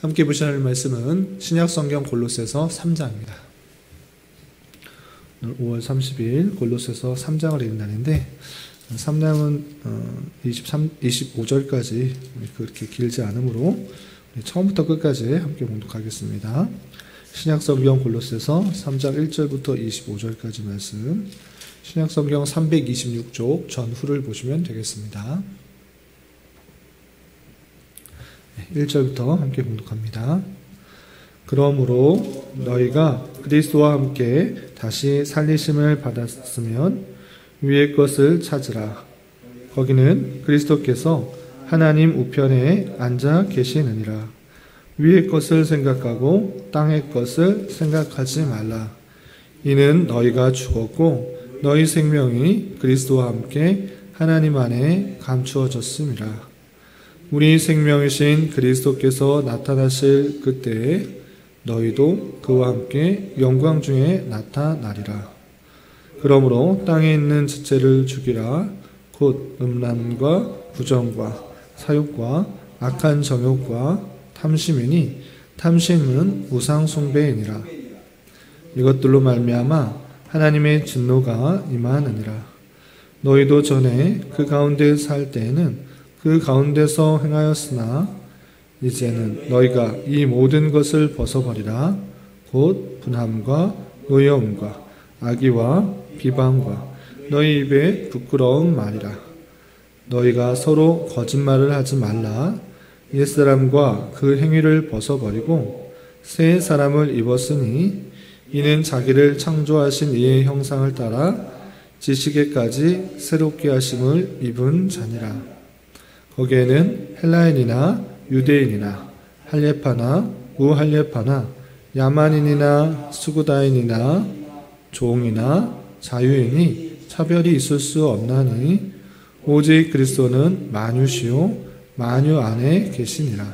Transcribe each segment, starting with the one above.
함께 보실 말씀은 신약성경 골로새서 3장입니다. 오늘 5월 30일 골로새서 3장을 읽는 날인데 3장은 25절까지 그렇게 길지 않으므로 처음부터 끝까지 함께 봉독하겠습니다. 신약성경 골로새서 3장 1절부터 25절까지 말씀, 신약성경 326쪽 전후를 보시면 되겠습니다. 1절부터 함께 봉독합니다. 그러므로 너희가 그리스도와 함께 다시 살리심을 받았으면 위의 것을 찾으라. 거기는 그리스도께서 하나님 우편에 앉아 계시느니라. 위의 것을 생각하고 땅의 것을 생각하지 말라. 이는 너희가 죽었고 너희 생명이 그리스도와 함께 하나님 안에 감추어졌음이라. 우리 생명이신 그리스도께서 나타나실 그때에 너희도 그와 함께 영광 중에 나타나리라. 그러므로 땅에 있는 지체를 죽이라. 곧 음란과 부정과 사욕과 악한 정욕과 탐심이니 탐심은 우상 숭배이니라. 이것들로 말미암아 하나님의 진노가 임하느니라. 너희도 전에 그 가운데 살 때에는 그 가운데서 행하였으나 이제는 너희가 이 모든 것을 벗어버리라. 곧 분함과 노여움과 악의와 비방과 너희 입에 부끄러운 말이라. 너희가 서로 거짓말을 하지 말라. 옛사람과 그 행위를 벗어버리고 새 사람을 입었으니 이는 자기를 창조하신 이의 형상을 따라 지식에까지 새롭게 하심을 입은 자니라. 거기에는 헬라인이나 유대인이나 할례파나 무할례파나 야만인이나 수구다인이나 종이나 자유인이 차별이 있을 수 없나니 오직 그리스도는 만유시요 만유 안에 계시니라.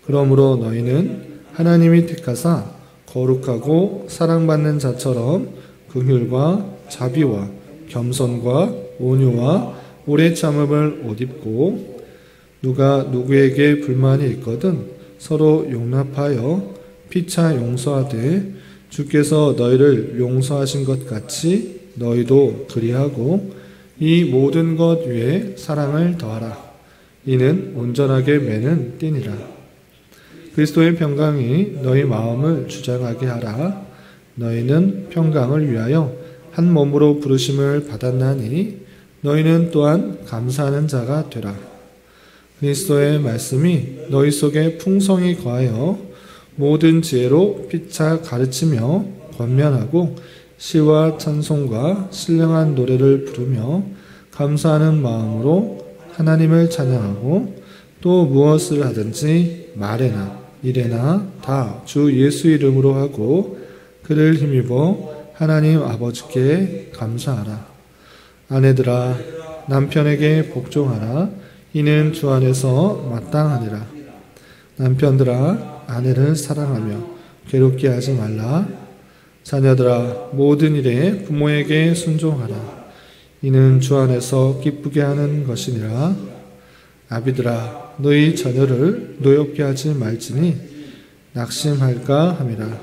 그러므로 너희는 하나님이 택하사 거룩하고 사랑받는 자처럼 긍휼과 자비와 겸손과 온유와 오래 참음을 옷 입고 누가 누구에게 불만이 있거든 서로 용납하여 피차 용서하되 주께서 너희를 용서하신 것 같이 너희도 그리하고 이 모든 것 위에 사랑을 더하라. 이는 온전하게 매는 띠니라. 그리스도의 평강이 너희 마음을 주장하게 하라. 너희는 평강을 위하여 한 몸으로 부르심을 받았나니 너희는 또한 감사하는 자가 되라. 그리스도의 말씀이 너희 속에 풍성히 거하여 모든 지혜로 피차 가르치며 권면하고 시와 찬송과 신령한 노래를 부르며 감사하는 마음으로 하나님을 찬양하고 또 무엇을 하든지 말에나 일에나 다 주 예수 이름으로 하고 그를 힘입어 하나님 아버지께 감사하라. 아내들아 남편에게 복종하라. 이는 주 안에서 마땅하니라. 남편들아 아내를 사랑하며 괴롭게 하지 말라. 자녀들아 모든 일에 부모에게 순종하라. 이는 주 안에서 기쁘게 하는 것이니라. 아비들아 너희 자녀를 노엽게 하지 말지니 낙심할까 함이라.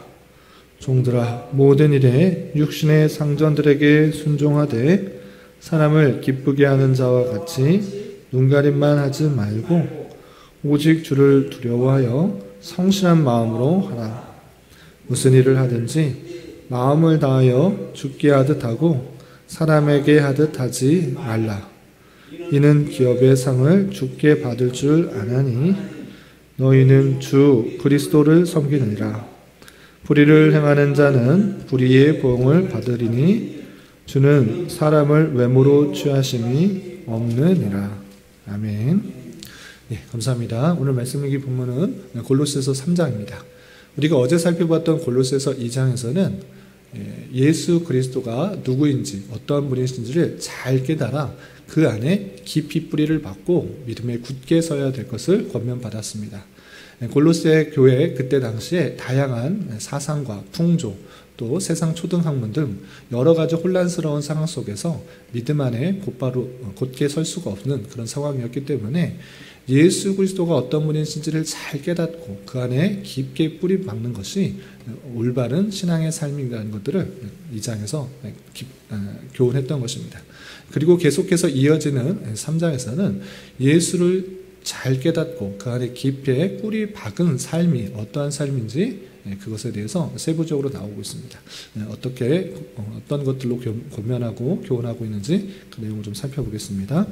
종들아 모든 일에 육신의 상전들에게 순종하되 사람을 기쁘게 하는 자와 같이 눈가림만 하지 말고 오직 주를 두려워하여 성실한 마음으로 하라. 무슨 일을 하든지 마음을 다하여 주께 하듯 하고 사람에게 하듯 하지 말라. 이는 기업의 상을 주께 받을 줄 아나니 너희는 주 그리스도를 섬기느니라. 불의를 행하는 자는 불의의 보응을 받으리니 주는 사람을 외모로 취하심이 없느니라. 아멘. 예, 감사합니다. 오늘 말씀 읽기 본문은 골로새서 3장입니다. 우리가 어제 살펴봤던 골로새서 2장에서는 예수 그리스도가 누구인지 어떠한 분이신지를 잘 깨달아 그 안에 깊이 뿌리를 받고 믿음에 굳게 서야 될 것을 권면받았습니다. 골로새 교회 그때 당시에 다양한 사상과 풍조 또 세상 초등학문 등 여러 가지 혼란스러운 상황 속에서 믿음 안에 곧바로 곧게 설 수가 없는 그런 상황이었기 때문에 예수 그리스도가 어떤 분이신지를 잘 깨닫고 그 안에 깊게 뿌리 박는 것이 올바른 신앙의 삶이라는 것들을 이 장에서 교훈했던 것입니다. 그리고 계속해서 이어지는 3장에서는 예수를 잘 깨닫고 그 안에 깊게 뿌리 박은 삶이 어떠한 삶인지 그것에 대해서 세부적으로 나오고 있습니다. 어떻게 어떤 것들로 권면하고 교훈하고 있는지 그 내용을 좀 살펴보겠습니다.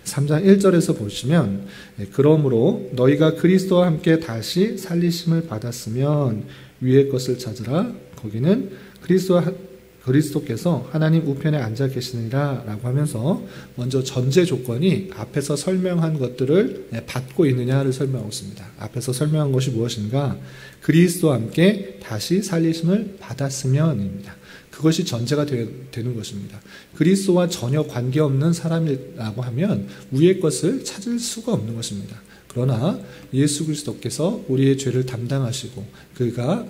3장 1절에서 보시면 그러므로 너희가 그리스도와 함께 다시 살리심을 받았으면 위의 것을 찾으라. 거기는 그리스도께서 하나님 우편에 앉아 계시느니라 라고 하면서 먼저 전제 조건이 앞에서 설명한 것들을 받고 있느냐를 설명하고 있습니다. 앞에서 설명한 것이 무엇인가? 그리스도와 함께 다시 살리심을 받았으면입니다. 그것이 전제가 되는 것입니다. 그리스도와 전혀 관계없는 사람이라고 하면 위의 것을 찾을 수가 없는 것입니다. 그러나 예수 그리스도께서 우리의 죄를 담당하시고 그가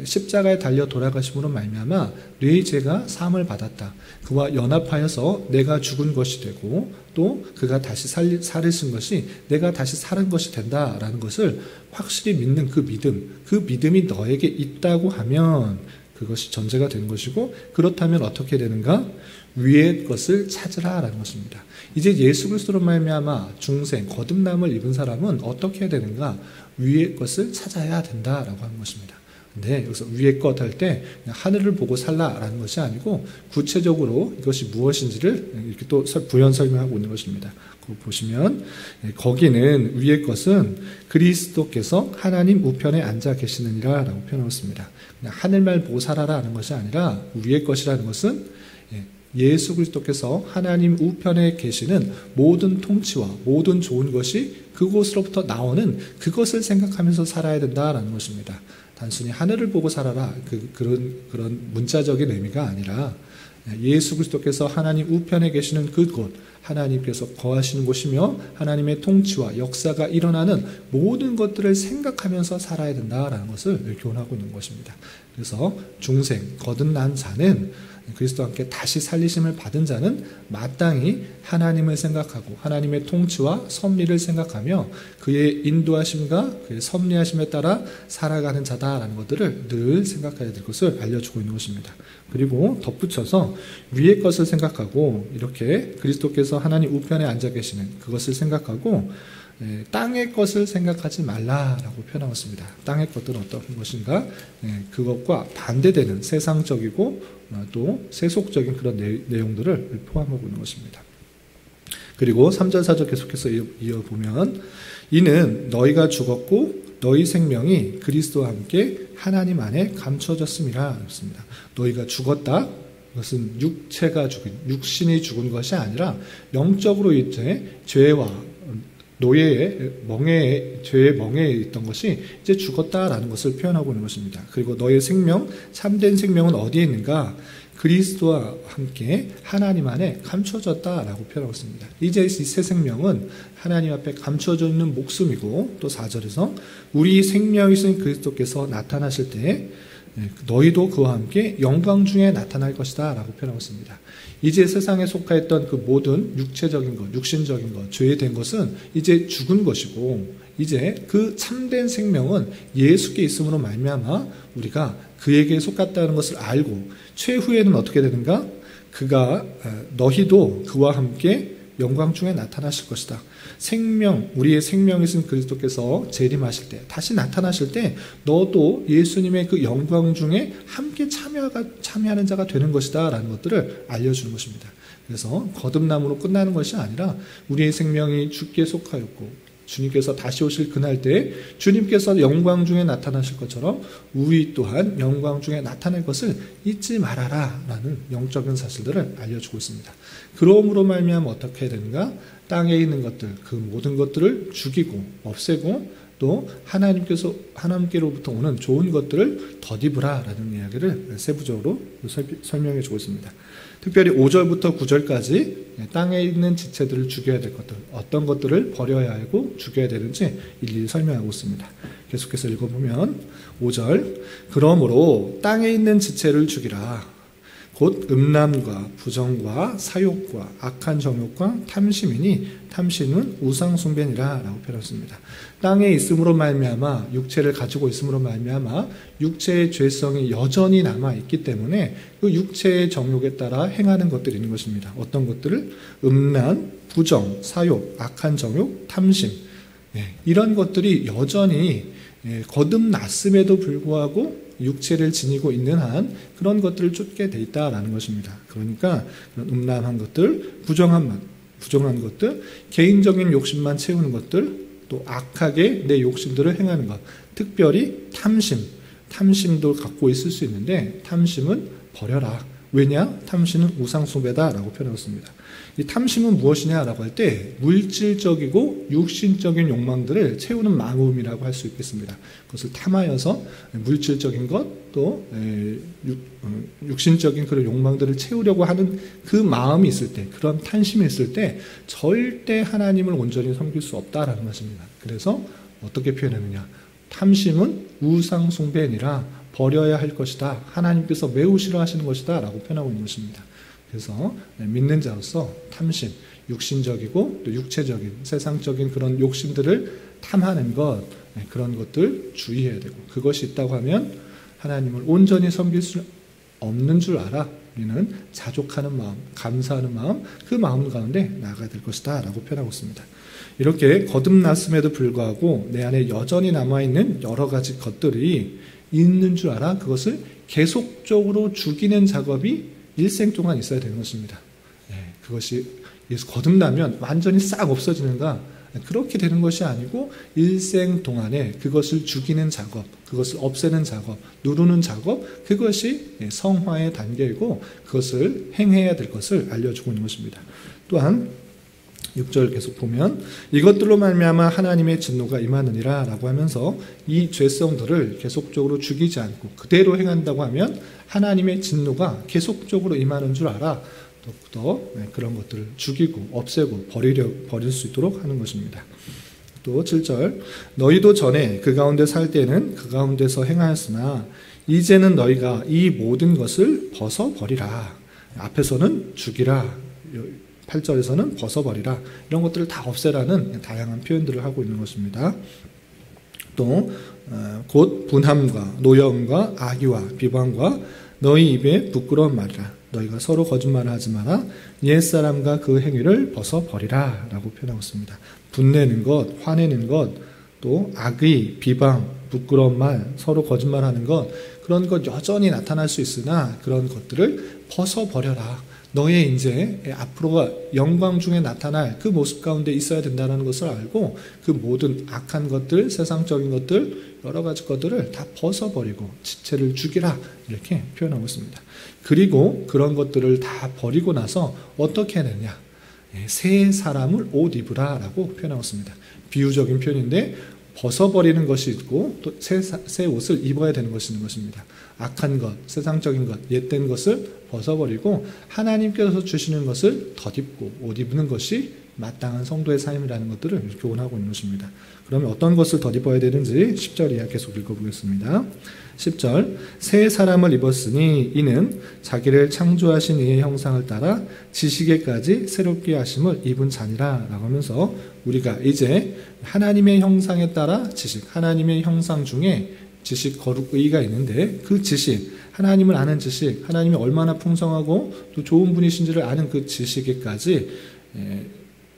십자가에 달려 돌아가심으로 말미암아 내 죄가 사함을 받았다. 그와 연합하여서 내가 죽은 것이 되고 또 그가 다시 살으신 것이 내가 다시 사는 것이 된다라는 것을 확실히 믿는 그 믿음이 너에게 있다고 하면 그것이 전제가 되는 것이고, 그렇다면 어떻게 되는가? 위의 것을 찾으라라는 것입니다. 이제 예수 그리스도로 말미암아 중생, 거듭남을 입은 사람은 어떻게 해야 되는가? 위의 것을 찾아야 된다라고 하는 것입니다. 근데 여기서 위의 것 할 때 하늘을 보고 살라라는 것이 아니고 구체적으로 이것이 무엇인지를 이렇게 또 부연 설명하고 있는 것입니다. 그거 보시면 거기는 위의 것은 그리스도께서 하나님 우편에 앉아 계시느니라 라고 표현하고 있습니다. 그냥 하늘만 보고 살아라 하는 것이 아니라 위의 것이라는 것은 예수 그리스도께서 하나님 우편에 계시는 모든 통치와 모든 좋은 것이 그곳으로부터 나오는 그것을 생각하면서 살아야 된다라는 것입니다. 단순히 하늘을 보고 살아라 그런 문자적인 의미가 아니라 예수 그리스도께서 하나님 우편에 계시는 그곳, 하나님께서 거하시는 곳이며 하나님의 통치와 역사가 일어나는 모든 것들을 생각하면서 살아야 된다라는 것을 교훈하고 있는 것입니다. 그래서 중생, 거듭난 자는 그리스도와 함께 다시 살리심을 받은 자는 마땅히 하나님을 생각하고 하나님의 통치와 섭리를 생각하며 그의 인도하심과 그의 섭리하심에 따라 살아가는 자다라는 것들을 늘 생각해야 될 것을 알려주고 있는 것입니다. 그리고 덧붙여서 위의 것을 생각하고 이렇게 그리스도께서 하나님 우편에 앉아 계시는 그것을 생각하고 땅의 것을 생각하지 말라라고 표현하고 있습니다. 땅의 것들은 어떤 것인가? 그것과 반대되는 세상적이고 또 세속적인 그런 내용들을 포함하고 있는 것입니다. 그리고 3절 4절 계속해서 이어보면 이는 너희가 죽었고 너희 생명이 그리스도와 함께 하나님 안에 감춰졌음이라 했습니다. 너희가 죽었다. 그것은 육신이 죽은 것이 아니라 영적으로 이제 죄와 죄의 멍에에 있던 것이 이제 죽었다라는 것을 표현하고 있는 것입니다. 그리고 너의 생명, 참된 생명은 어디에 있는가? 그리스도와 함께 하나님 안에 감춰졌다라고 표현하고 있습니다. 이제 이 새 생명은 하나님 앞에 감춰져 있는 목숨이고, 또 4절에서 우리 생명이신 그리스도께서 나타나실 때 너희도 그와 함께 영광 중에 나타날 것이다 라고 표현하고 있습니다. 이제 세상에 속하였던 그 모든 육체적인 것, 육신적인 것, 죄된 것은 이제 죽은 것이고, 이제 그 참된 생명은 예수께 있음으로 말미암아 우리가 그에게 속았다는 것을 알고, 최후에는 어떻게 되는가? 너희도 그와 함께 영광 중에 나타나실 것이다. 우리의 생명이신 그리스도께서 재림하실 때, 다시 나타나실 때 너도 예수님의 그 영광 중에 함께 참여하는 자가 되는 것이다 라는 것들을 알려주는 것입니다. 그래서 거듭남으로 끝나는 것이 아니라 우리의 생명이 주께 속하였고 주님께서 다시 오실 그날 때 주님께서 영광 중에 나타나실 것처럼 우리 또한 영광 중에 나타날 것을 잊지 말아라 라는 영적인 사실들을 알려주고 있습니다. 그러므로 말미암아 어떻게 해야 되는가? 땅에 있는 것들, 그 모든 것들을 죽이고 없애고 또 하나님께로부터 오는 좋은 것들을 덧입으라 라는 이야기를 세부적으로 설명해 주고 있습니다. 특별히 5절부터 9절까지 땅에 있는 지체들을 죽여야 될 것들, 어떤 것들을 버려야 하고 죽여야 되는지 일일이 설명하고 있습니다. 계속해서 읽어보면 5절, 그러므로 땅에 있는 지체를 죽이라. 곧 음란과 부정과 사욕과 악한 정욕과 탐심이니 탐심은 우상숭배니라 라고 표현했습니다. 땅에 있음으로 말미암아 육체를 가지고 있음으로 말미암아 육체의 죄성이 여전히 남아있기 때문에 그 육체의 정욕에 따라 행하는 것들이 있는 것입니다. 어떤 것들을? 음란, 부정, 사욕, 악한 정욕, 탐심, 이런 것들이 여전히 거듭났음에도 불구하고 육체를 지니고 있는 한 그런 것들을 쫓게 돼 있다라는 것입니다. 그러니까 그런 음란한 것들, 부정한 것들, 개인적인 욕심만 채우는 것들, 또 악하게 내 욕심들을 행하는 것, 특별히 탐심도 갖고 있을 수 있는데 탐심은 버려라. 왜냐? 탐심은 우상숭배다라고 표현했습니다. 이 탐심은 무엇이냐라고 할 때 물질적이고 육신적인 욕망들을 채우는 마음이라고 할 수 있겠습니다. 그것을 탐하여서 물질적인 것, 또 육신적인 그런 욕망들을 채우려고 하는 그 마음이 있을 때, 그런 탐심이 있을 때 절대 하나님을 온전히 섬길 수 없다라는 것입니다. 그래서 어떻게 표현하느냐? 탐심은 우상숭배니라 버려야 할 것이다. 하나님께서 매우 싫어하시는 것이다 라고 표현하고 있는 것입니다. 그래서 믿는 자로서 탐심, 육신적이고 또 육체적인 세상적인 그런 욕심들을 탐하는 것, 그런 것들 주의해야 되고, 그것이 있다고 하면 하나님을 온전히 섬길 수 없는 줄 알아. 우리는 자족하는 마음, 감사하는 마음, 그 마음 가운데 나아가야 될 것이다 라고 표현하고 있습니다. 이렇게 거듭났음에도 불구하고 내 안에 여전히 남아있는 여러 가지 것들이 있는 줄 알아. 그것을 계속적으로 죽이는 작업이 일생 동안 있어야 되는 것입니다. 그것이 거듭나면 완전히 싹 없어지는가? 그렇게 되는 것이 아니고 일생 동안에 그것을 죽이는 작업, 그것을 없애는 작업, 누르는 작업, 그것이 성화의 단계이고 그것을 행해야 될 것을 알려주고 있는 것입니다. 또한 6절 계속 보면 이것들로 말미암아 하나님의 진노가 임하느니라 라고 하면서 이 죄성들을 계속적으로 죽이지 않고 그대로 행한다고 하면 하나님의 진노가 계속적으로 임하는 줄 알아. 또 그런 것들을 죽이고 없애고 버릴 수 있도록 하는 것입니다. 또 7절 너희도 전에 그 가운데 살 때는 그 가운데서 행하였으나 이제는 너희가 이 모든 것을 벗어버리라. 앞에서는 죽이라, 8절에서는 벗어버리라, 이런 것들을 다 없애라는 다양한 표현들을 하고 있는 것입니다. 또 곧 분함과 노여움과 악의와 비방과 너희 입에 부끄러운 말이라. 너희가 서로 거짓말을 하지 마라. 옛사람과 그 행위를 벗어버리라 라고 표현하고 있습니다. 분내는 것, 화내는 것, 또 악의, 비방, 부끄러운 말, 서로 거짓말하는 것, 그런 것 여전히 나타날 수 있으나 그런 것들을 벗어버려라. 너의 이제 앞으로가 영광 중에 나타날 그 모습 가운데 있어야 된다는 것을 알고 그 모든 악한 것들, 세상적인 것들, 여러 가지 것들을 다 벗어버리고 지체를 죽이라 이렇게 표현하고 있습니다. 그리고 그런 것들을 다 버리고 나서 어떻게 하느냐? 새 사람을 옷 입으라 라고 표현하고 있습니다. 비유적인 표현인데 벗어버리는 것이 있고 또 새 옷을 입어야 되는 것이 있는 것입니다. 악한 것, 세상적인 것, 옛된 것을 벗어버리고 하나님께서 주시는 것을 덧입고 옷 입는 것이 마땅한 성도의 삶이라는 것들을 교훈하고 있는 것입니다. 그러면 어떤 것을 덧입어야 되는지 10절 이하 계속 읽어보겠습니다. 10절 새 사람을 입었으니 이는 자기를 창조하신 이의 형상을 따라 지식에까지 새롭게 하심을 입은 자니라 라고 하면서 우리가 이제 하나님의 형상에 따라 지식, 하나님의 형상 중에 지식, 거룩, 의가 있는데 그 지식, 하나님을 아는 지식, 하나님이 얼마나 풍성하고 또 좋은 분이신지를 아는 그 지식에까지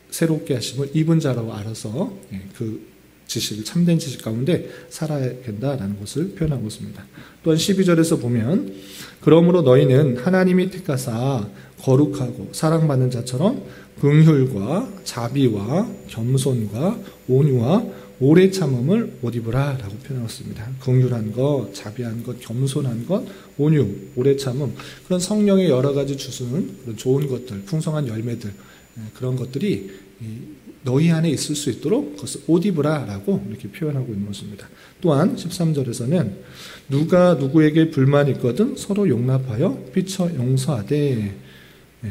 새롭게 하심을 입은 자라고 알아서 그 지식을 참된 지식 가운데 살아야 된다라는 것을 표현하고 있습니다. 또한 12절에서 보면 그러므로 너희는 하나님이 택하사 거룩하고 사랑받는 자처럼 긍휼과 자비와 겸손과 온유와 오래 참음을 옷 입으라 라고 표현했습니다. 긍휼한 것, 자비한 것, 겸손한 것, 온유, 오래 참음, 그런 성령의 여러 가지 주수는 그런 좋은 것들, 풍성한 열매들, 그런 것들이 너희 안에 있을 수 있도록 그것을 옷 입으라 라고 이렇게 표현하고 있는 것입니다. 또한 13절에서는 누가 누구에게 불만이 있거든 서로 용납하여 피쳐 용서하되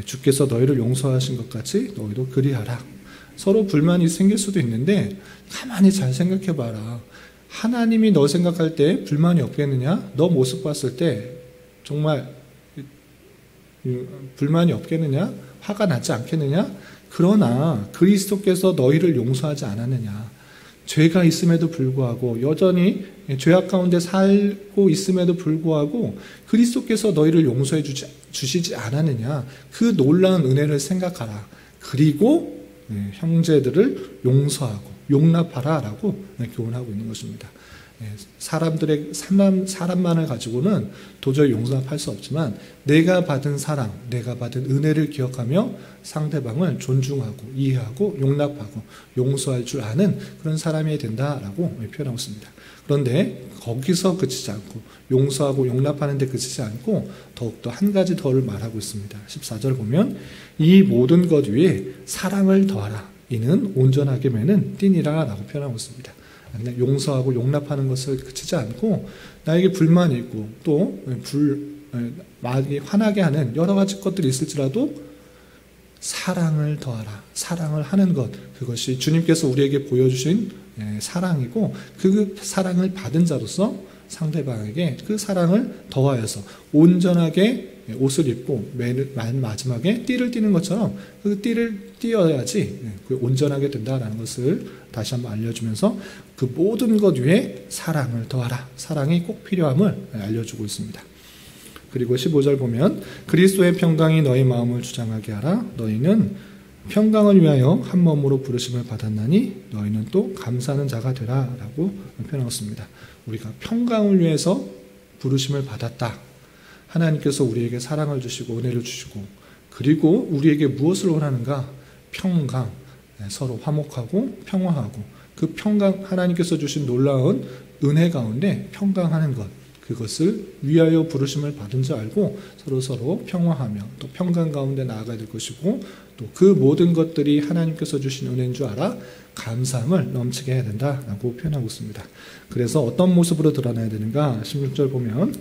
주께서 너희를 용서하신 것 같이 너희도 그리하라. 서로 불만이 생길 수도 있는데 가만히 잘 생각해 봐라. 하나님이 너 생각할 때 불만이 없겠느냐? 너 모습 봤을 때 정말 불만이 없겠느냐? 화가 나지 않겠느냐? 그러나 그리스도께서 너희를 용서하지 않았느냐? 죄가 있음에도 불구하고 여전히 죄악 가운데 살고 있음에도 불구하고 그리스도께서 너희를 용서해 주시지 않았느냐? 그 놀라운 은혜를 생각하라. 그리고 형제들을 용서하고 용납하라 라고 교훈하고 있는 것입니다. 사람만을 가지고는 도저히 용서할 수 없지만 내가 받은 사랑, 내가 받은 은혜를 기억하며 상대방을 존중하고 이해하고 용납하고 용서할 줄 아는 그런 사람이 된다라고 표현하고 있습니다. 그런데 거기서 그치지 않고 용서하고 용납하는 데 그치지 않고 더욱더 한 가지 더를 말하고 있습니다. 14절 보면 이 모든 것 위에 사랑을 더하라. 이는 온전하게 매는 띠니라 라고 표현하고 있습니다. 그냥 용서하고 용납하는 것을 그치지 않고 나에게 불만이 있고 또 마음이 화나게 하는 여러 가지 것들이 있을지라도 사랑을 더하라. 사랑을 하는 것, 그것이 주님께서 우리에게 보여주신 사랑이고 그 사랑을 받은 자로서 상대방에게 그 사랑을 더하여서 온전하게 옷을 입고 맨 마지막에 띠를 띠는 것처럼 그 띠를 띠어야지 그 온전하게 된다라는 것을 다시 한번 알려주면서 그 모든 것 위에 사랑을 더하라. 사랑이 꼭 필요함을 알려주고 있습니다. 그리고 15절 보면 그리스도의 평강이 너희 마음을 주장하게 하라. 너희는 평강을 위하여 한 몸으로 부르심을 받았나니 너희는 또 감사하는 자가 되라 라고 표현하였습니다. 우리가 평강을 위해서 부르심을 받았다. 하나님께서 우리에게 사랑을 주시고 은혜를 주시고 그리고 우리에게 무엇을 원하는가? 평강, 서로 화목하고 평화하고 그 평강, 하나님께서 주신 놀라운 은혜 가운데 평강하는 것, 그것을 위하여 부르심을 받은 줄 알고 서로 평화하며 또 평강 가운데 나아가야 될 것이고 또 그 모든 것들이 하나님께서 주신 은혜인 줄 알아 감사함을 넘치게 해야 된다라고 표현하고 있습니다. 그래서 어떤 모습으로 드러나야 되는가? 16절 보면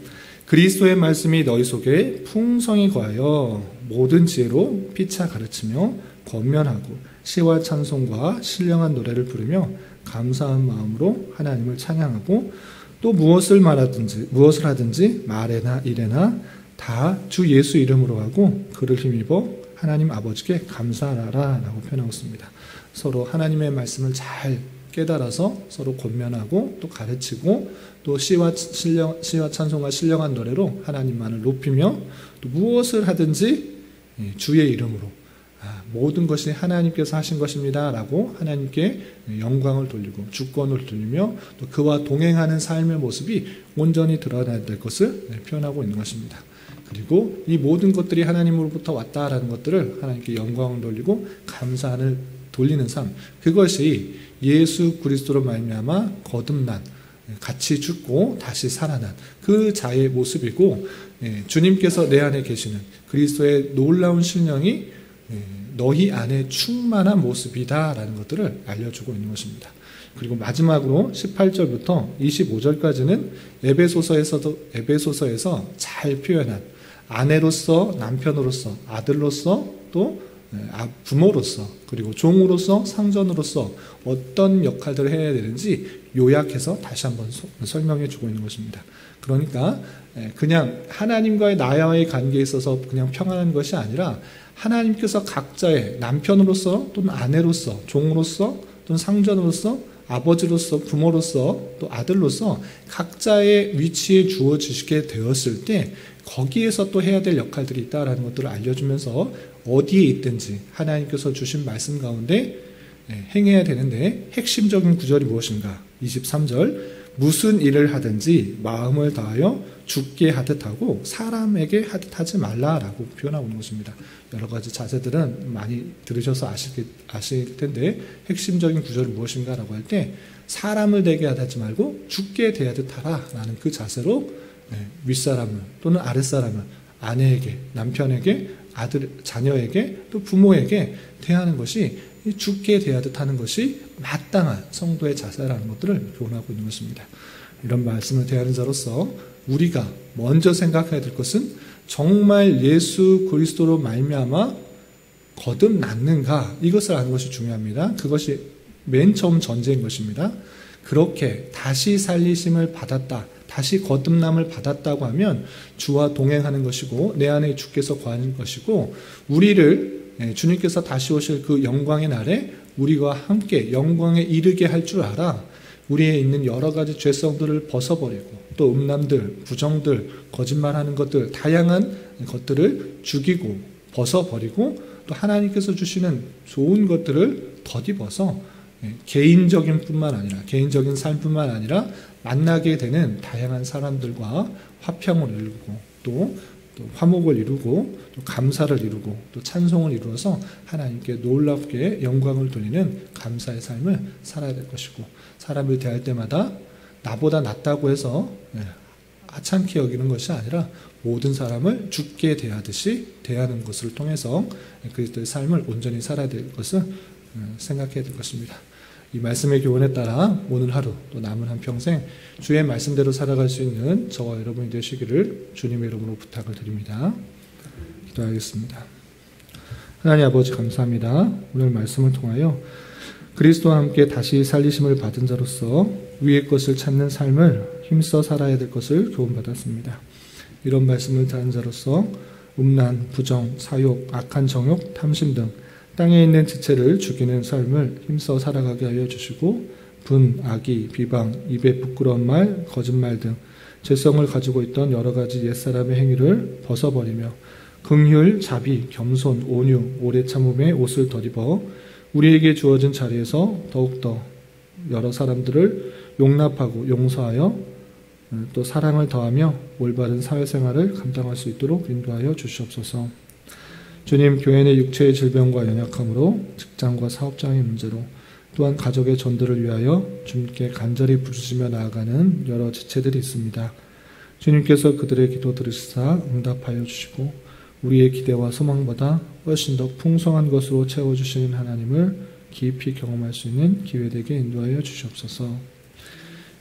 그리스도의 말씀이 너희 속에 풍성히 거하여 모든 지혜로 피차 가르치며 권면하고 시와 찬송과 신령한 노래를 부르며 감사한 마음으로 하나님을 찬양하고 또 무엇을 하든지 말에나 일에나 다 주 예수 이름으로 하고 그를 힘입어 하나님 아버지께 감사하라 라고 표현하고 있습니다. 서로 하나님의 말씀을 잘 깨달아서 서로 권면하고 또 가르치고 또 시와 찬송과 신령한 노래로 하나님만을 높이며 또 무엇을 하든지 주의 이름으로 모든 것이 하나님께서 하신 것입니다 라고 하나님께 영광을 돌리고 주권을 돌리며 또 그와 동행하는 삶의 모습이 온전히 드러나야 될 것을 표현하고 있는 것입니다. 그리고 이 모든 것들이 하나님으로부터 왔다라는 것들을 하나님께 영광을 돌리고 감사를 돌리는 삶, 그것이 예수 그리스도로 말미암아 거듭난 같이 죽고 다시 살아난 그 자의 모습이고 주님께서 내 안에 계시는 그리스도의 놀라운 신령이 너희 안에 충만한 모습이다라는 것들을 알려주고 있는 것입니다. 그리고 마지막으로 18절부터 25절까지는 에베소서에서 잘 표현한 아내로서, 남편으로서, 아들로서, 또 부모로서, 그리고 종으로서, 상전으로서 어떤 역할들을 해야 되는지 요약해서 다시 한번 설명해 주고 있는 것입니다. 그러니까 그냥 하나님과의 나와의 관계에 있어서 그냥 평안한 것이 아니라 하나님께서 각자의 남편으로서 또는 아내로서, 종으로서 또는 상전으로서, 아버지로서, 부모로서, 또 아들로서 각자의 위치에 주어지게 되었을 때 거기에서 또 해야 될 역할들이 있다라는 것들을 알려주면서 어디에 있든지 하나님께서 주신 말씀 가운데 행해야 되는데 핵심적인 구절이 무엇인가? 23절 무슨 일을 하든지 마음을 다하여 죽게 하듯 하고 사람에게 하듯 하지 말라라고 표현하고 있는 것입니다. 여러 가지 자세들은 많이 들으셔서 아실 텐데 핵심적인 구절이 무엇인가라고 할 때 사람을 대게 하지 말고 죽게 대하듯 하라라는 그 자세로 윗사람을 또는 아랫사람을 아내에게, 남편에게, 아들, 자녀에게 또 부모에게 대하는 것이 죽게 대하듯 하는 것이 마땅한 성도의 자세라는 것들을 교훈하고 있는 것입니다. 이런 말씀을 대하는 자로서 우리가 먼저 생각해야 될 것은 정말 예수 그리스도로 말미암아 거듭났는가 이것을 아는 것이 중요합니다. 그것이 맨 처음 전제인 것입니다. 그렇게 다시 살리심을 받았다, 다시 거듭남을 받았다고 하면 주와 동행하는 것이고 내 안에 주께서 거하는 것이고 우리를 주님께서 다시 오실 그 영광의 날에 우리와 함께 영광에 이르게 할 줄 알아 우리에 있는 여러 가지 죄성들을 벗어버리고 또 음란들, 부정들, 거짓말하는 것들 다양한 것들을 죽이고 벗어버리고 또 하나님께서 주시는 좋은 것들을 덧입어서 개인적인 삶뿐만 아니라 만나게 되는 다양한 사람들과 화평을 이루고 또 화목을 이루고 또 감사를 이루고 또 찬송을 이루어서 하나님께 놀랍게 영광을 돌리는 감사의 삶을 살아야 될 것이고 사람을 대할 때마다 나보다 낫다고 해서 하찮게 여기는 것이 아니라 모든 사람을 주께 대하듯이 대하는 것을 통해서 그리스도의 삶을 온전히 살아야 될 것을 생각해야 될 것입니다. 이 말씀의 교훈에 따라 오늘 하루 또 남은 한평생 주의 말씀대로 살아갈 수 있는 저와 여러분이 되시기를 주님의 이름으로 부탁을 드립니다. 기도하겠습니다. 하나님 아버지 감사합니다. 오늘 말씀을 통하여 그리스도와 함께 다시 살리심을 받은 자로서 위의 것을 찾는 삶을 힘써 살아야 될 것을 교훈받았습니다. 이런 말씀을 다한 자로서 음란, 부정, 사욕, 악한 정욕, 탐심 등 땅에 있는 지체를 죽이는 삶을 힘써 살아가게 하여 주시고 분, 악의, 비방, 입에 부끄러운 말, 거짓말 등 죄성을 가지고 있던 여러 가지 옛사람의 행위를 벗어버리며 긍휼, 자비, 겸손, 온유, 오래 참음의 옷을 덧입어 우리에게 주어진 자리에서 더욱더 여러 사람들을 용납하고 용서하여 또 사랑을 더하며 올바른 사회생활을 감당할 수 있도록 인도하여 주시옵소서. 주님, 교회 내 육체의 질병과 연약함으로 직장과 사업장의 문제로 또한 가족의 전도를 위하여 주님께 간절히 부르시며 나아가는 여러 지체들이 있습니다. 주님께서 그들의 기도 들으시사 응답하여 주시고 우리의 기대와 소망보다 훨씬 더 풍성한 것으로 채워주시는 하나님을 깊이 경험할 수 있는 기회되게 인도하여 주시옵소서.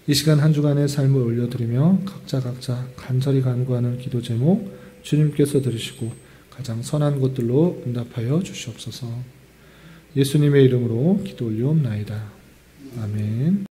이 시간 한 주간의 삶을 올려드리며 각자 간절히 간구하는 기도 제목 주님께서 들으시고 가장 선한 것들로 응답하여 주시옵소서. 예수님의 이름으로 기도 올리옵나이다. 아멘.